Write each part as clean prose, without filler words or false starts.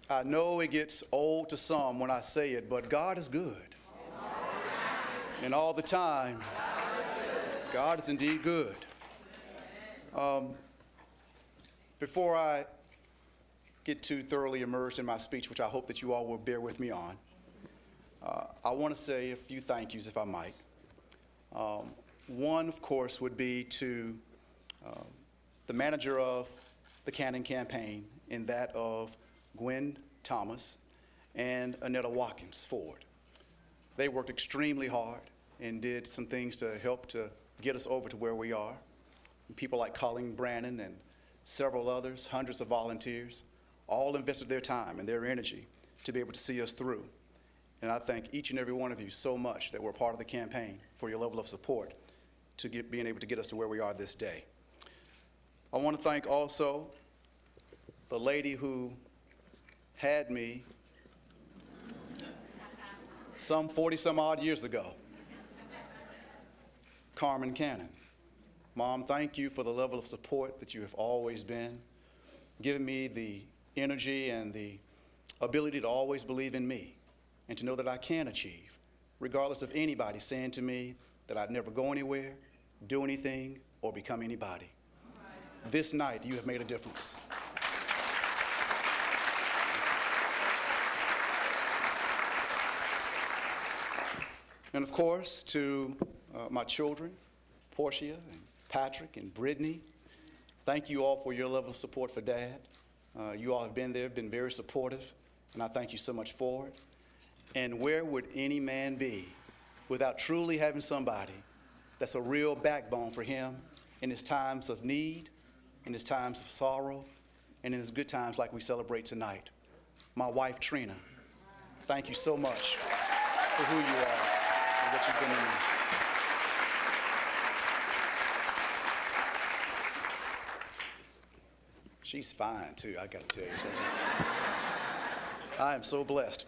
I know it gets old to some when I say it, but God is good. And all the time, God is indeed good. Before I get too thoroughly immersed in my speech, which I hope that you all will bear with me on, I want to say a few thank yous, if I might. One, of course, would be to the manager of the Cannon campaign, in that of Gwen Thomas and Annetta Watkins Ford. They worked extremely hard and did some things to help to get us over to where we are. People like Colleen Brannon and several others, hundreds of volunteers, all invested their time and their energy to be able to see us through. And I thank each and every one of you so much that were part of the campaign for your level of support to being able to get us to where we are this day. I want to thank also the lady who had me some 40-some odd years ago, Carmen Cannon. Mom, thank you for the level of support that you have always been, giving me the energy and the ability to always believe in me and to know that I can achieve, regardless of anybody saying to me that I'd never go anywhere, do anything, or become anybody. This night, you have made a difference. And of course, to my children, Portia and Patrick and Brittany, thank you all for your level of support for Dad. You all have been there, been very supportive, and I thank you so much for it. And where would any man be without truly having somebody that's a real backbone for him in his times of need, in his times of sorrow, and in his good times like we celebrate tonight? My wife, Trina, thank you so much for who you are and what you've been in me. She's fine, too, I gotta tell you. I am so blessed.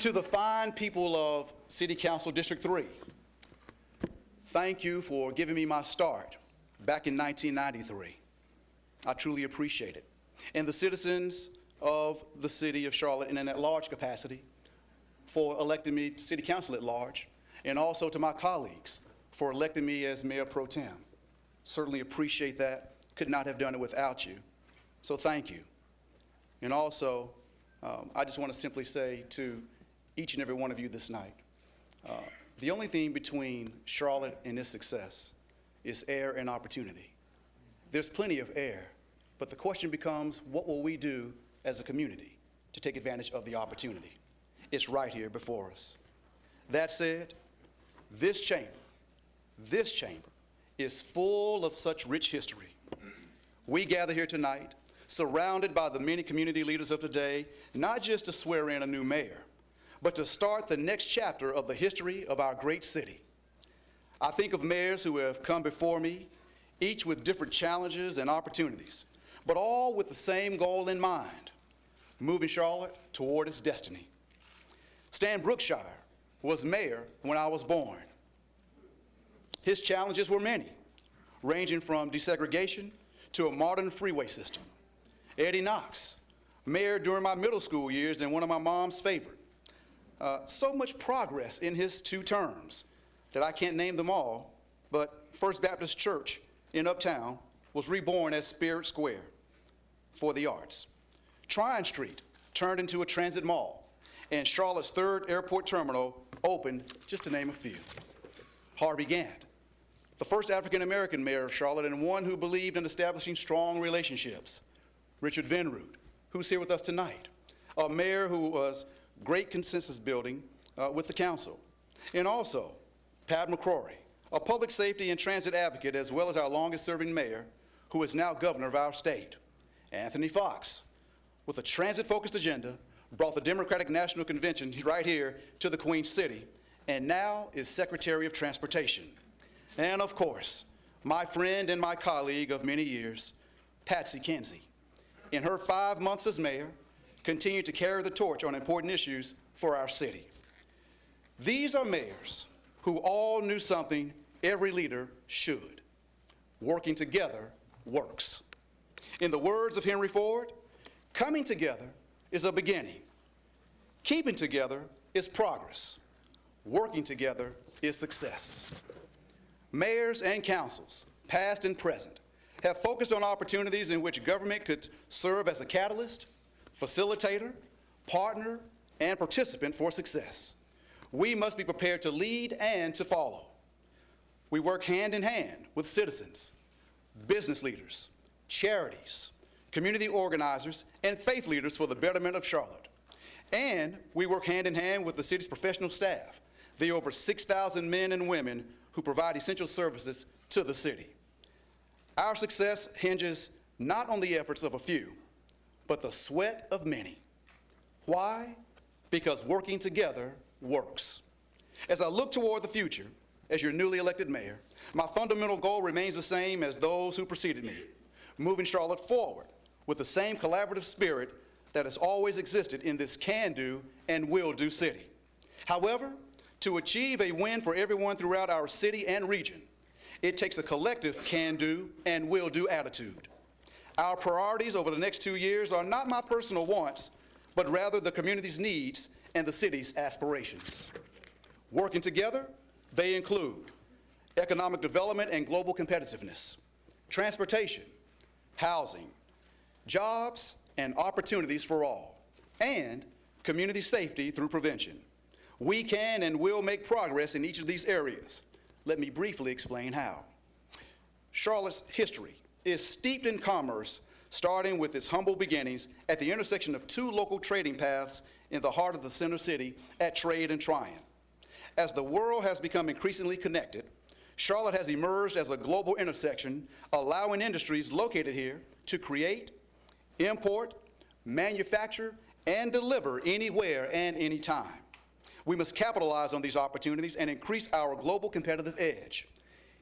To the fine people of City Council District 3, thank you for giving me my start back in 1993. I truly appreciate it. And the citizens of the city of Charlotte in an at-large capacity for electing me to City Council at large, and also to my colleagues for electing me as Mayor Pro Tem. Certainly appreciate that. Could not have done it without you. So thank you. And also, I just want to simply say to each and every one of you this night, the only thing between Charlotte and its success is air and opportunity. There's plenty of air, but the question becomes, what will we do as a community to take advantage of the opportunity? It's right here before us. That said, this chamber is full of such rich history. We gather here tonight, surrounded by the many community leaders of today, not just to swear in a new mayor, but to start the next chapter of the history of our great city. I think of mayors who have come before me, each with different challenges and opportunities, but all with the same goal in mind, moving Charlotte toward its destiny. Stan Brookshire was mayor when I was born. His challenges were many, ranging from desegregation to a modern freeway system. Eddie Knox, mayor during my middle school years and one of my mom's favorite. So much progress in his 2 terms that I can't name them all, but First Baptist Church in Uptown was reborn as Spirit Square for the arts. Tryon Street turned into a transit mall, and Charlotte's 3rd airport terminal opened, just to name a few. Harvey Gantt, the first African-American mayor of Charlotte and one who believed in establishing strong relationships. Richard Vinroot, who's here with us tonight, a mayor who was great consensus building with the council. And also, Pat McCrory, a public safety and transit advocate, as well as our longest serving mayor, who is now governor of our state. Anthony Fox, with a transit-focused agenda, brought the Democratic National Convention right here to the Queen City, and now is Secretary of Transportation. And of course, my friend and my colleague of many years, Patsy Kenzie. In her 5 months as mayor, continued to carry the torch on important issues for our city. These are mayors who all knew something every leader should. Working together works. In the words of Henry Ford, Coming together is a beginning. Keeping together is progress. Working together is success. Mayors and councils, past and present, have focused on opportunities in which government could serve as a catalyst, facilitator, partner, and participant for success. We must be prepared to lead and to follow. We work hand in hand with citizens, business leaders, charities, community organizers, and faith leaders for the betterment of Charlotte. And we work hand in hand with the city's professional staff, the over 6,000 men and women who provide essential services to the city. Our success hinges not on the efforts of a few, but the sweat of many. Why? Because working together works. As I look toward the future, as your newly elected mayor, my fundamental goal remains the same as those who preceded me, moving Charlotte forward with the same collaborative spirit that has always existed in this can-do and will-do city. However, to achieve a win for everyone throughout our city and region, it takes a collective can-do and will-do attitude. Our priorities over the next 2 years are not my personal wants, but rather the community's needs and the city's aspirations. Working together, they include economic development and global competitiveness, transportation, housing, jobs and opportunities for all, and community safety through prevention. We can and will make progress in each of these areas. Let me briefly explain how. Charlotte's history is steeped in commerce, starting with its humble beginnings at the intersection of two local trading paths in the heart of the center city at Trade and Tryon. As the world has become increasingly connected, Charlotte has emerged as a global intersection, allowing industries located here to create, import, manufacture, and deliver anywhere and anytime. We must capitalize on these opportunities and increase our global competitive edge.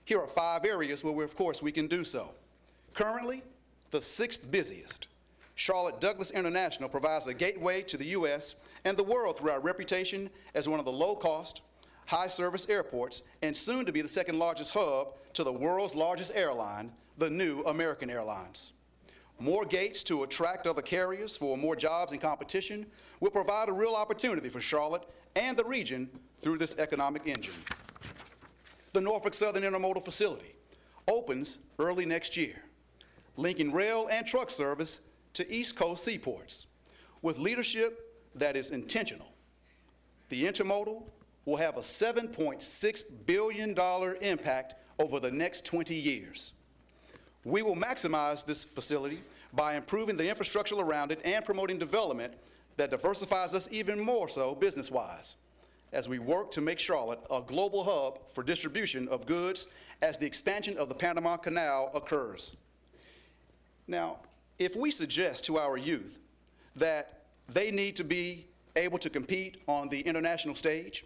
Here are 5 areas where, of course, we can do so. Currently, the 6th busiest, Charlotte-Douglas International provides a gateway to the U.S. and the world through our reputation as one of the low-cost, high-service airports, and soon to be the 2nd largest hub to the world's largest airline, the new American Airlines. More gates to attract other carriers for more jobs and competition will provide a real opportunity for Charlotte and the region through this economic engine. The Norfolk Southern Intermodal Facility opens early next year, linking rail and truck service to East Coast seaports. With leadership that is intentional, the intermodal will have a $7.6 billion impact over the next 20 years. We will maximize this facility by improving the infrastructure around it and promoting development that diversifies us even more so business-wise as we work to make Charlotte a global hub for distribution of goods as the expansion of the Panama Canal occurs. Now, if we suggest to our youth that they need to be able to compete on the international stage,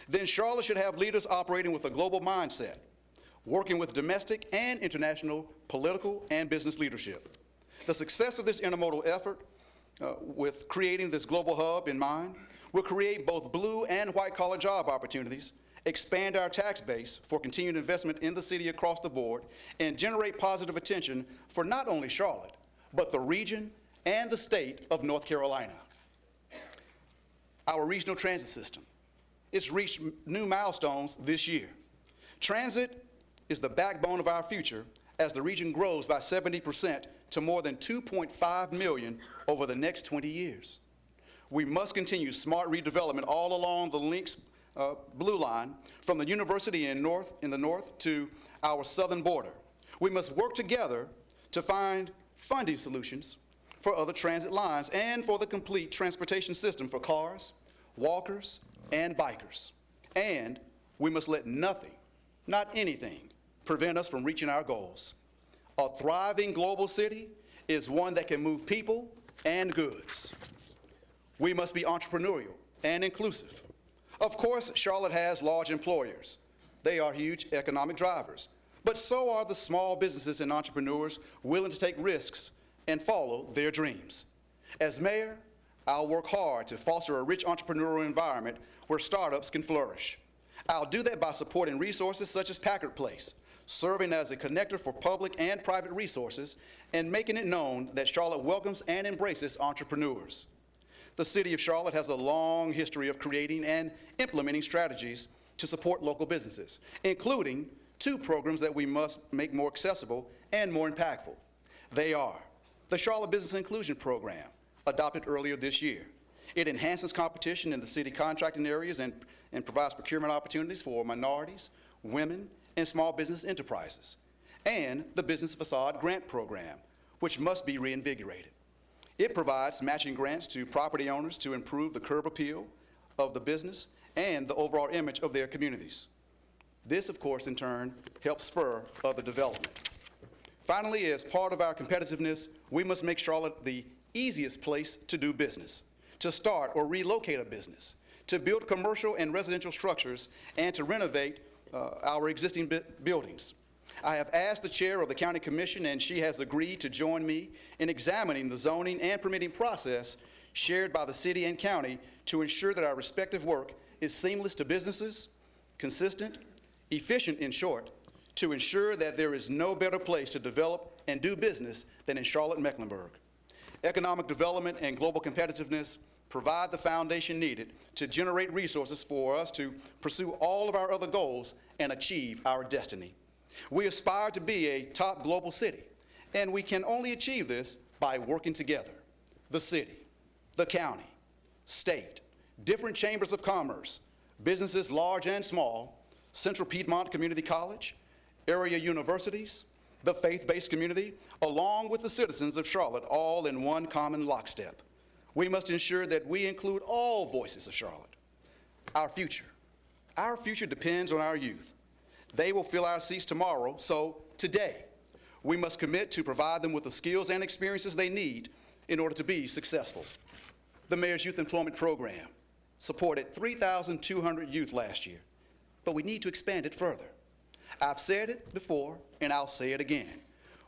then Charlotte should have leaders operating with a global mindset, working with domestic and international political and business leadership. The success of this intermodal effort, with creating this global hub in mind, will create both blue and white-collar job opportunities, expand our tax base for continued investment in the city across the board, and generate positive attention for not only Charlotte, but the region and the state of North Carolina. Our regional transit system, it's reached new milestones this year. Transit is the backbone of our future as the region grows by 70% to more than 2.5 million over the next 20 years. We must continue smart redevelopment all along the Link's blue line from the university in the north to our southern border. We must work together to find funding solutions for other transit lines and for the complete transportation system for cars, walkers, and bikers. And we must let nothing, not anything, prevent us from reaching our goals. A thriving global city is one that can move people and goods. We must be entrepreneurial and inclusive. Of course, Charlotte has large employers. They are huge economic drivers. But so are the small businesses and entrepreneurs willing to take risks and follow their dreams. As mayor, I'll work hard to foster a rich entrepreneurial environment where startups can flourish. I'll do that by supporting resources such as Packard Place, serving as a connector for public and private resources and making it known that Charlotte welcomes and embraces entrepreneurs. The City of Charlotte has a long history of creating and implementing strategies to support local businesses, including 2 programs that we must make more accessible and more impactful. They are the Charlotte Business Inclusion Program, adopted earlier this year. It enhances competition in the city contracting areas and provides procurement opportunities for minorities, women, and small business enterprises. And the Business Facade Grant Program, which must be reinvigorated. It provides matching grants to property owners to improve the curb appeal of the business and the overall image of their communities. This, of course, in turn, helps spur other development. Finally, as part of our competitiveness, we must make Charlotte the easiest place to do business, to start or relocate a business, to build commercial and residential structures, and to renovate our existing buildings. I have asked the chair of the county commission, and she has agreed to join me in examining the zoning and permitting process shared by the city and county to ensure that our respective work is seamless to businesses, consistent, efficient in short, to ensure that there is no better place to develop and do business than in Charlotte-Mecklenburg. Economic development and global competitiveness provide the foundation needed to generate resources for us to pursue all of our other goals and achieve our destiny. We aspire to be a top global city, and we can only achieve this by working together. The city, the county, state, different chambers of commerce, businesses large and small, Central Piedmont Community College, area universities, the faith-based community, along with the citizens of Charlotte, all in one common lockstep. We must ensure that we include all voices of Charlotte. Our future depends on our youth. They will fill our seats tomorrow, so today, we must commit to provide them with the skills and experiences they need in order to be successful. The Mayor's Youth Employment Program supported 3,200 youth last year, but we need to expand it further. I've said it before, and I'll say it again.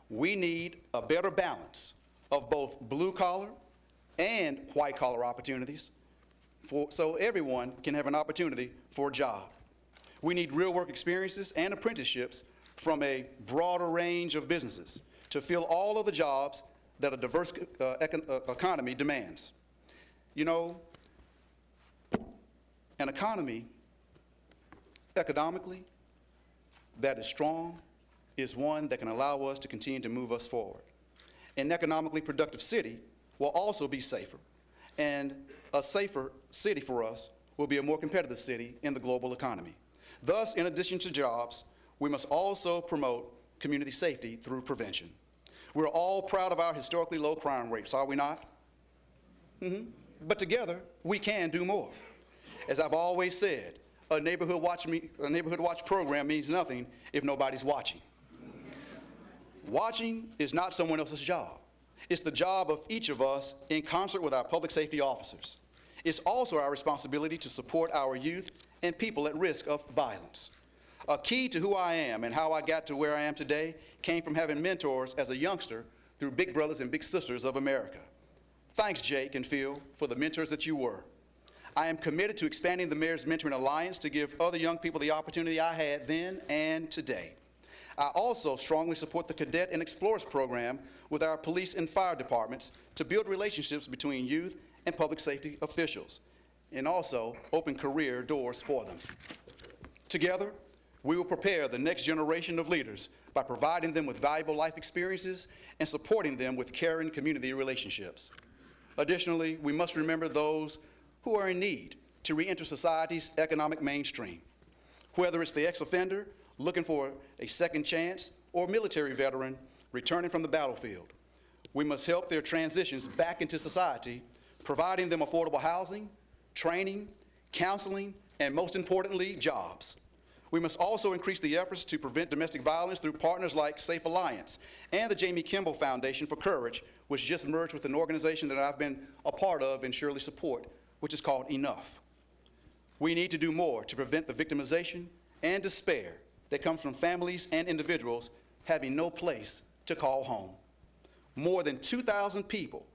We need a better balance of both blue-collar and white-collar opportunities so everyone can have an opportunity for a job. We need real work experiences and apprenticeships from a broader range of businesses to fill all of the jobs that a diverse economy demands. You know, an economy, economically, that is strong is one that can allow us to continue to move us forward. An economically productive city will also be safer, and a safer city for us will be a more competitive city in the global economy. Thus, in addition to jobs, we must also promote community safety through prevention. We're all proud of our historically low crime rates, are we not? But together, we can do more. As I've always said, a neighborhood watch program means nothing if nobody's watching. Watching is not someone else's job. It's the job of each of us in concert with our public safety officers. It's also our responsibility to support our youth and people at risk of violence. A key to who I am and how I got to where I am today came from having mentors as a youngster through Big Brothers and Big Sisters of America. Thanks, Jake and Phil, for the mentors that you were. I am committed to expanding the Mayor's Mentoring Alliance to give other young people the opportunity I had then and today. I also strongly support the Cadet and Explorers program with our police and fire departments to build relationships between youth and public safety officials, and also open career doors for them. Together, we will prepare the next generation of leaders by providing them with valuable life experiences and supporting them with caring community relationships. Additionally, we must remember those who are in need to re-enter society's economic mainstream. Whether it's the ex-offender looking for a second chance or military veteran returning from the battlefield, we must help their transitions back into society, providing them affordable housing, training, counseling, and most importantly, jobs. We must also increase the efforts to prevent domestic violence through partners like Safe Alliance and the Jamie Kimball Foundation for Courage, which just merged with an organization that I've been a part of and surely support, which is called Enough. We need to do more to prevent the victimization and despair that comes from families and individuals having no place to call home. More than 2,000 people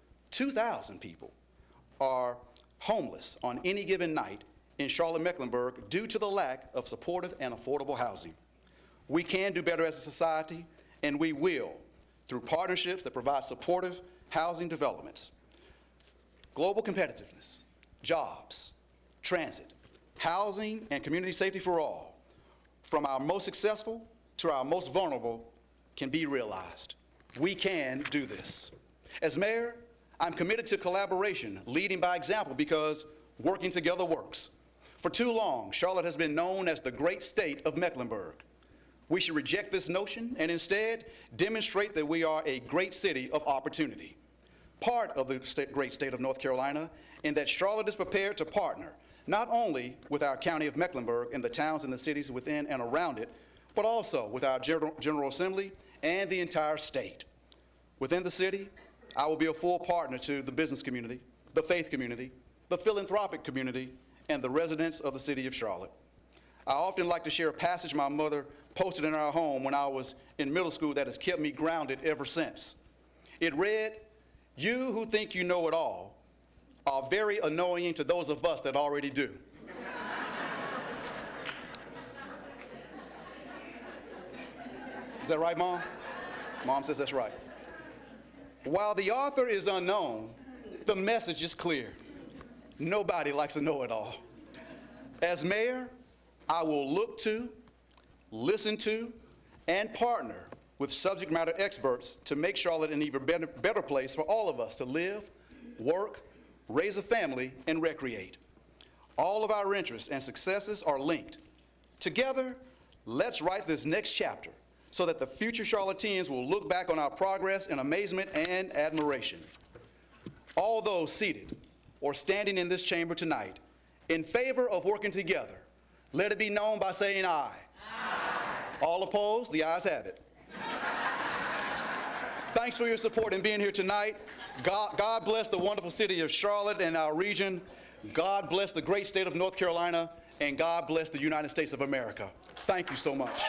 are homeless on any given night in Charlotte-Mecklenburg due to the lack of supportive and affordable housing. We can do better as a society, and we will, through partnerships that provide supportive housing developments. Global competitiveness, jobs, transit, housing, and community safety for all, from our most successful to our most vulnerable, can be realized. We can do this. As mayor, I'm committed to collaboration, leading by example, because working together works. For too long, Charlotte has been known as the great state of Mecklenburg. We should reject this notion and instead demonstrate that we are a great city of opportunity, part of the great state of North Carolina, and that Charlotte is prepared to partner not only with our county of Mecklenburg and the towns and the cities within and around it, but also with our General Assembly and the entire state. Within the city, I will be a full partner to the business community, the faith community, the philanthropic community, and the residents of the city of Charlotte. I often like to share a passage my mother posted in our home when I was in middle school that has kept me grounded ever since. It read, "You who think you know it all are very annoying to those of us that already do." Is that right, Mom? Mom says that's right. While the author is unknown, the message is clear. Nobody likes a know-it-all. As mayor, I will look to, listen to, and partner with subject matter experts to make Charlotte an even better place for all of us to live, work, raise a family, and recreate. All of our interests and successes are linked. Together, let's write this next chapter so that the future Charlotteans will look back on our progress in amazement and admiration. All those seated or standing in this chamber tonight in favor of working together, let it be known by saying aye. Aye. All opposed? The ayes have it. Thanks for your support in being here tonight. God bless the wonderful city of Charlotte and our region. God bless the great state of North Carolina, and God bless the United States of America. Thank you so much.